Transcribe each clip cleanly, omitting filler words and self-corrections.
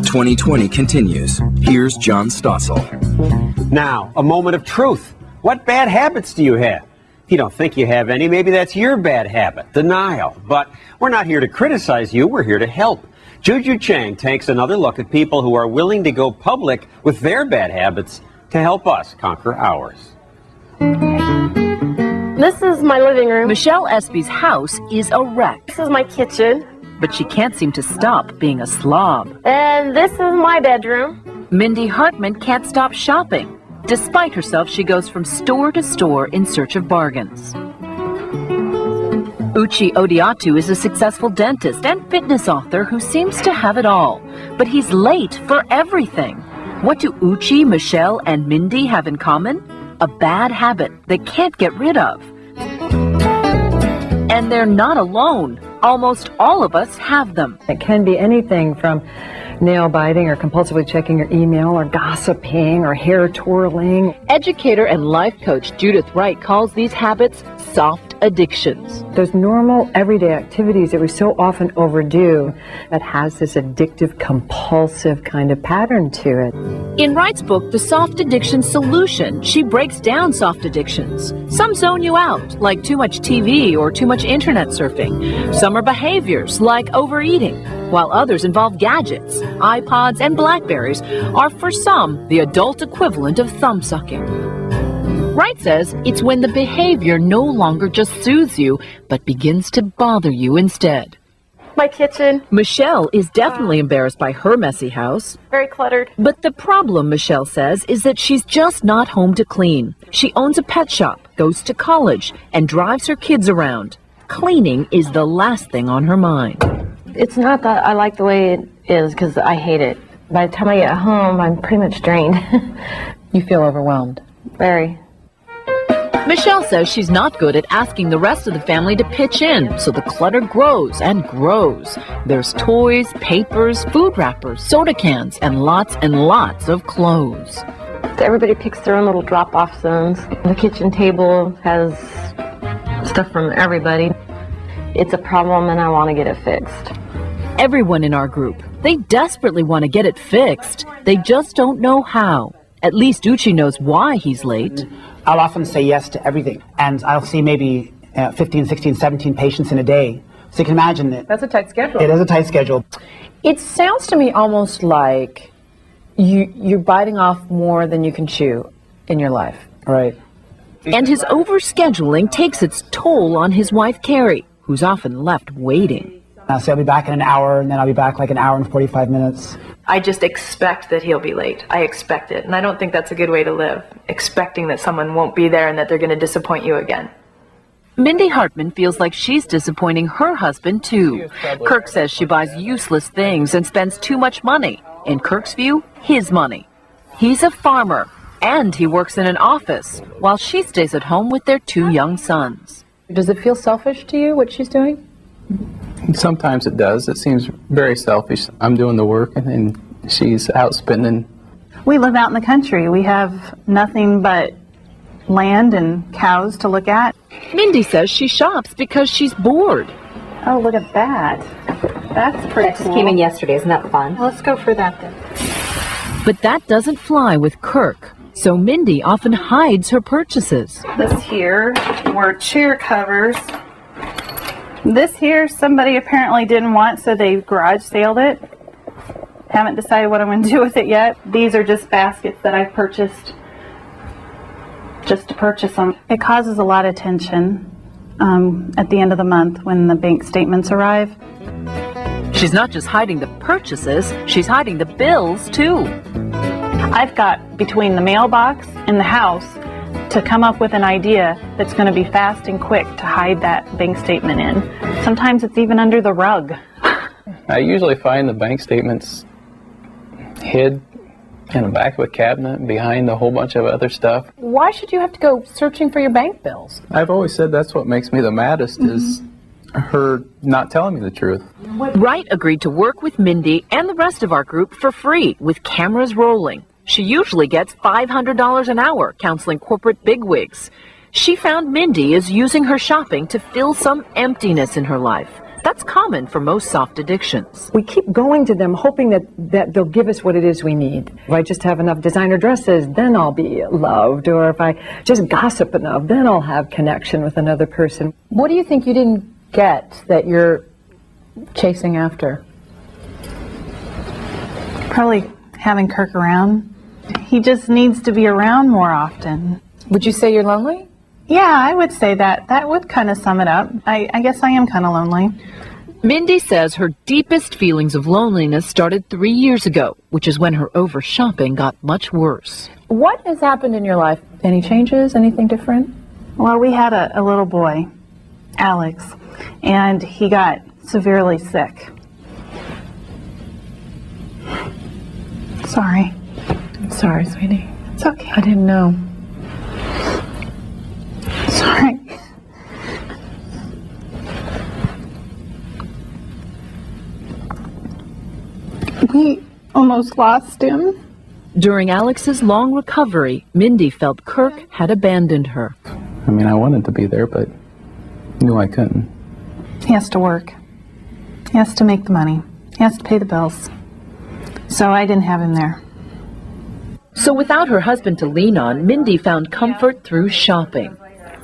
2020 continues. Here's John Stossel. Now, a moment of truth. What bad habits do you have? If you don't think you have any, maybe that's your bad habit, denial. But we're not here to criticize you, we're here to help. Juju Chang takes another look at people who are willing to go public with their bad habits to help us conquer ours. This is my living room. Michelle Espy's house is a wreck. This is my kitchen. But she can't seem to stop being a slob. And this is my bedroom. Mindy Hartman can't stop shopping. Despite herself, she goes from store to store in search of bargains. Uche Odiatu is a successful dentist and fitness author who seems to have it all. But he's late for everything. What do Uche, Michelle, and Mindy have in common? A bad habit they can't get rid of. And they're not alone. Almost all of us have them. It can be anything from nail biting or compulsively checking your email or gossiping or hair twirling. Educator and life coach Judith Wright calls these habits soft addictions. Those normal everyday activities that we so often overdo that has this addictive, compulsive kind of pattern to it. In Wright's book, The Soft Addiction Solution, she breaks down soft addictions. Some zone you out, like too much TV or too much internet surfing. Some are behaviors, like overeating, while others involve gadgets. iPods and Blackberries are, for some, the adult equivalent of thumb-sucking. Wright says it's when the behavior no longer just soothes you, but begins to bother you instead. My kitchen. Michelle is definitely embarrassed by her messy house. Very cluttered. But the problem, Michelle says, is that she's just not home to clean. She owns a pet shop, goes to college, and drives her kids around. Cleaning is the last thing on her mind. It's not that I like the way it is, because I hate it. By the time I get home, I'm pretty much drained. You feel overwhelmed? Very. Michelle says she's not good at asking the rest of the family to pitch in, so the clutter grows and grows. There's toys, papers, food wrappers, soda cans, and lots of clothes. Everybody picks their own little drop-off zones. The kitchen table has stuff from everybody. It's a problem and I want to get it fixed. Everyone in our group, they desperately want to get it fixed. They just don't know how. At least Uche knows why he's late. I'll often say yes to everything, and I'll see maybe 15, 16, 17 patients in a day. So you can imagine that. That's a tight schedule. It is a tight schedule. It sounds to me almost like you're biting off more than you can chew in your life. Right. And his overscheduling takes its toll on his wife, Carrie, who's often left waiting. So I'll be back in an hour, and then I'll be back like an hour and 45 minutes. I just expect that he'll be late. I expect it. And I don't think that's a good way to live, expecting that someone won't be there and that they're going to disappoint you again. Mindy Hartman feels like she's disappointing her husband, too. Kirk says she buys useless things and spends too much money. In Kirk's view, his money. He's a farmer, and he works in an office, while she stays at home with their 2 young sons. Does it feel selfish to you, what she's doing? Sometimes it does. It seems very selfish. I'm doing the work and she's out spending. We live out in the country. We have nothing but land and cows to look at. Mindy says she shops because she's bored. Oh, look at that. That's pretty cool. Just came in yesterday. Isn't that fun? Well, let's go for that then. But that doesn't fly with Kirk. So Mindy often hides her purchases. This here were chair covers. This here, somebody apparently didn't want, so they garage saled it. Haven't decided what I'm going to do with it yet. These are just baskets that I purchased just to purchase them. It causes a lot of tension at the end of the month when the bank statements arrive. She's not just hiding the purchases, she's hiding the bills, too. I've got between the mailbox and the house to come up with an idea that's going to be fast and quick to hide that bank statement in. Sometimes it's even under the rug. I usually find the bank statements hid in the back of a cabinet behind a whole bunch of other stuff. Why should you have to go searching for your bank bills? I've always said that's what makes me the maddest is her not telling me the truth. Wright agreed to work with Mindy and the rest of our group for free with cameras rolling. She usually gets $500 an hour counseling corporate bigwigs. She found Mindy is using her shopping to fill some emptiness in her life. That's common for most soft addictions. We keep going to them hoping that they'll give us what it is we need. If I just have enough designer dresses, then I'll be loved. Or if I just gossip enough, then I'll have connection with another person. What do you think you didn't get that you're chasing after? Probably having Kirk around. He just needs to be around more often. Would you say you're lonely? Yeah, I would say that. That would kind of sum it up. I guess I am kind of lonely. Mindy says her deepest feelings of loneliness started 3 years ago, which is when her over-shopping got much worse. What has happened in your life? Any changes? Anything different? Well, we had a little boy, Alex, and he got severely sick. Sorry. I'm sorry, sweetie. It's okay. I didn't know. Sorry. We almost lost him. During Alex's long recovery, Mindy felt Kirk had abandoned her. I mean, I wanted to be there, but knew I couldn't. He has to work. He has to make the money. He has to pay the bills. So I didn't have him there. So without her husband to lean on, Mindy found comfort through shopping.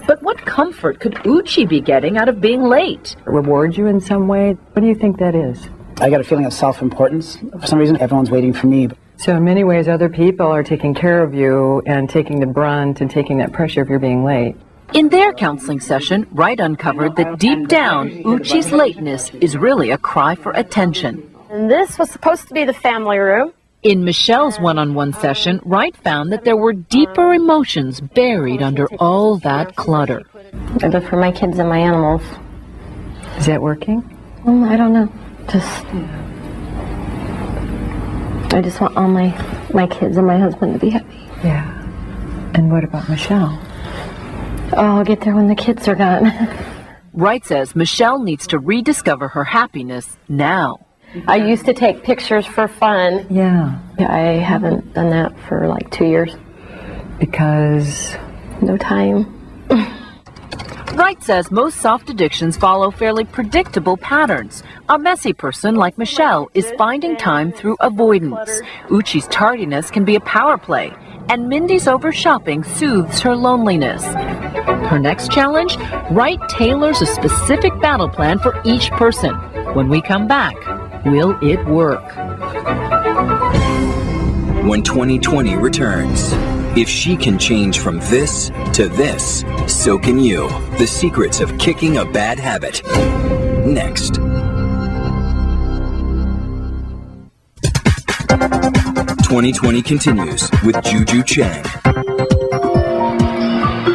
But what comfort could Uchi be getting out of being late? Reward you in some way? What do you think that is? I got a feeling of self-importance. For some reason, everyone's waiting for me. So in many ways, other people are taking care of you and taking the brunt and taking that pressure if you're being late. In their counseling session, Wright uncovered that deep down, Uchi's lateness is really a cry for attention. And this was supposed to be the family room. In Michelle's one-on-one session, Wright found that there were deeper emotions buried under all that clutter. I live for my kids and my animals. Is that working? I don't know. I just want all my kids and my husband to be happy. Yeah. And what about Michelle? Oh, I'll get there when the kids are gone. Wright says Michelle needs to rediscover her happiness now. I used to take pictures for fun. Yeah. I haven't done that for like 2 years. Because? No time. Wright says most soft addictions follow fairly predictable patterns. A messy person like Michelle is finding time through avoidance. Uchi's tardiness can be a power play, and Mindy's over-shopping soothes her loneliness. Her next challenge? Wright tailors a specific battle plan for each person. When we come back, will it work? When 2020 returns, if she can change from this to this, so can you. The secrets of kicking a bad habit. Next. 2020 continues with Juju Chang.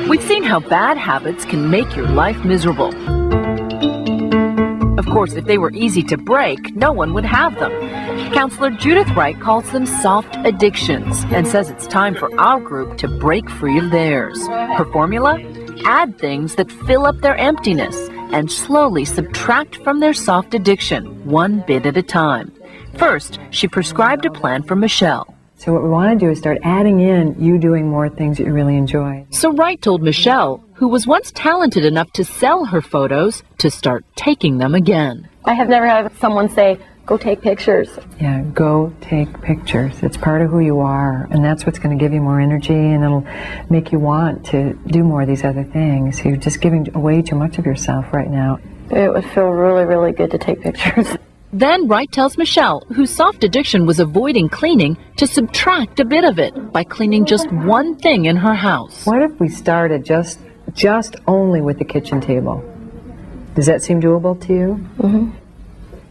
We've seen how bad habits can make your life miserable. Of course, if they were easy to break, no one would have them. Counselor Judith Wright calls them soft addictions and says it's time for our group to break free of theirs. Her formula? Add things that fill up their emptiness and slowly subtract from their soft addiction, one bit at a time. First, she prescribed a plan for Michelle. So what we want to do is start adding in you doing more things that you really enjoy. So Wright told Michelle, who was once talented enough to sell her photos, to start taking them again. I have never had someone say, go take pictures. Yeah, go take pictures. It's part of who you are, and that's what's going to give you more energy, and it'll make you want to do more of these other things. You're just giving away too much of yourself right now. It would feel really, really good to take pictures. Then Wright tells Michelle, whose soft addiction was avoiding cleaning, to subtract a bit of it by cleaning just one thing in her house. What if we started just only with the kitchen table? Does that seem doable to you? Mm-hmm.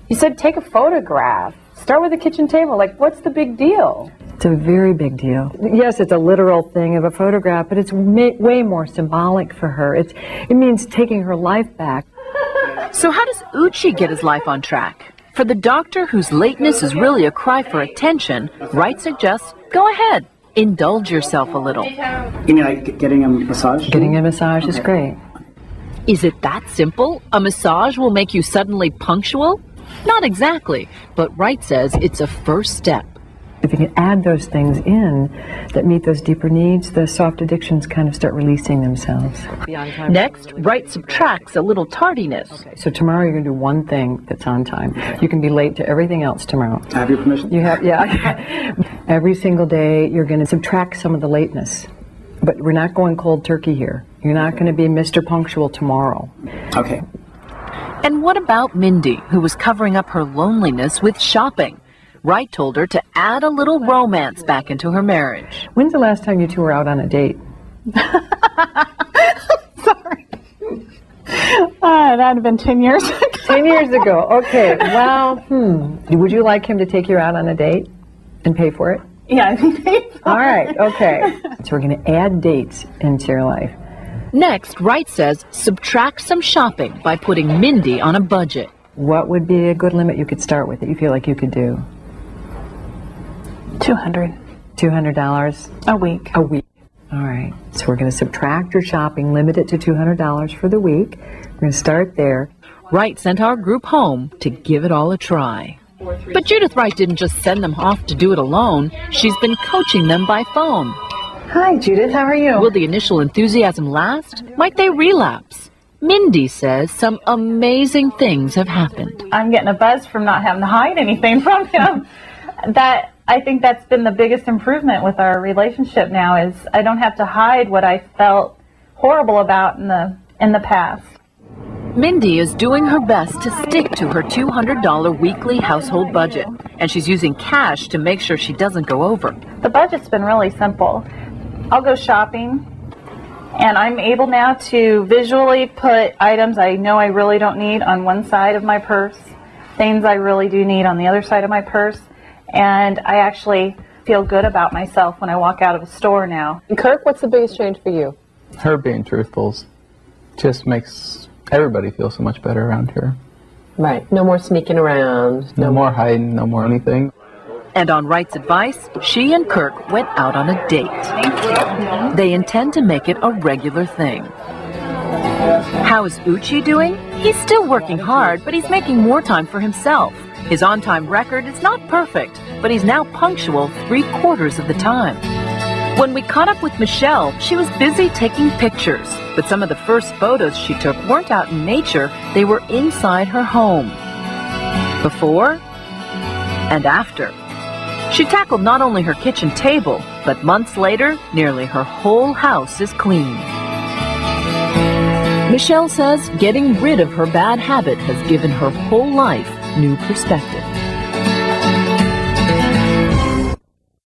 You said take a photograph. Start with the kitchen table. Like, what's the big deal? It's a very big deal. Yes, it's a literal thing of a photograph, but it's way more symbolic for her. It means taking her life back. So how does Uchi get his life on track? For the doctor whose lateness is really a cry for attention, Wright suggests, go ahead, indulge yourself a little. You mean like getting a massage? Getting a massage is great. Is it that simple? A massage will make you suddenly punctual? Not exactly, but Wright says it's a first step. If you can add those things in that meet those deeper needs, the soft addictions kind of start releasing themselves. Next, Wright subtracts a little tardiness. Okay, so tomorrow you're going to do one thing that's on time. You can be late to everything else tomorrow. I have your permission? You have, yeah. Every single day you're going to subtract some of the lateness. But we're not going cold turkey here. You're not going to be Mr. Punctual tomorrow. Okay. And what about Mindy, who was covering up her loneliness with shopping? Wright told her to add a little romance back into her marriage. When's the last time you two were out on a date? Sorry. That had been 10 years ago. 10 years ago. Okay. Well, would you like him to take you out on a date and pay for it? Yeah, I think they All right. Okay. So we're going to add dates into your life. Next, Wright says subtract some shopping by putting Mindy on a budget. What would be a good limit you could start with that you feel like you could do? $200. $200 A week. a week. All right. So we're going to subtract your shopping, limit it to $200 for the week. We're going to start there. Wright sent our group home to give it all a try. But Judith Wright didn't just send them off to do it alone. She's been coaching them by phone. Hi, Judith. How are you? Will the initial enthusiasm last? Might they relapse? Mindy says some amazing things have happened. I'm getting a buzz from not having to hide anything from him. I think that's been the biggest improvement with our relationship now is I don't have to hide what I felt horrible about in the past. Mindy is doing her best to stick to her $200 weekly household budget, and she's using cash to make sure she doesn't go over. The budget's been really simple. I'll go shopping, and I'm able now to visually put items I know I really don't need on one side of my purse, things I really do need on the other side of my purse, and I actually feel good about myself when I walk out of a store now. And Kirk, what's the biggest change for you? Her being truthful just makes everybody feel so much better around here. Right. No more sneaking around. No more hiding, no more anything. And on Wright's advice, she and Kirk went out on a date. They intend to make it a regular thing. How is Uchi doing? He's still working hard, but he's making more time for himself. His on-time record is not perfect, but he's now punctual 3/4 of the time. When we caught up with Michelle, she was busy taking pictures, but some of the first photos she took weren't out in nature, they were inside her home. Before and after. She tackled not only her kitchen table, but months later, nearly her whole house is clean. Michelle says getting rid of her bad habit has given her whole life new perspective.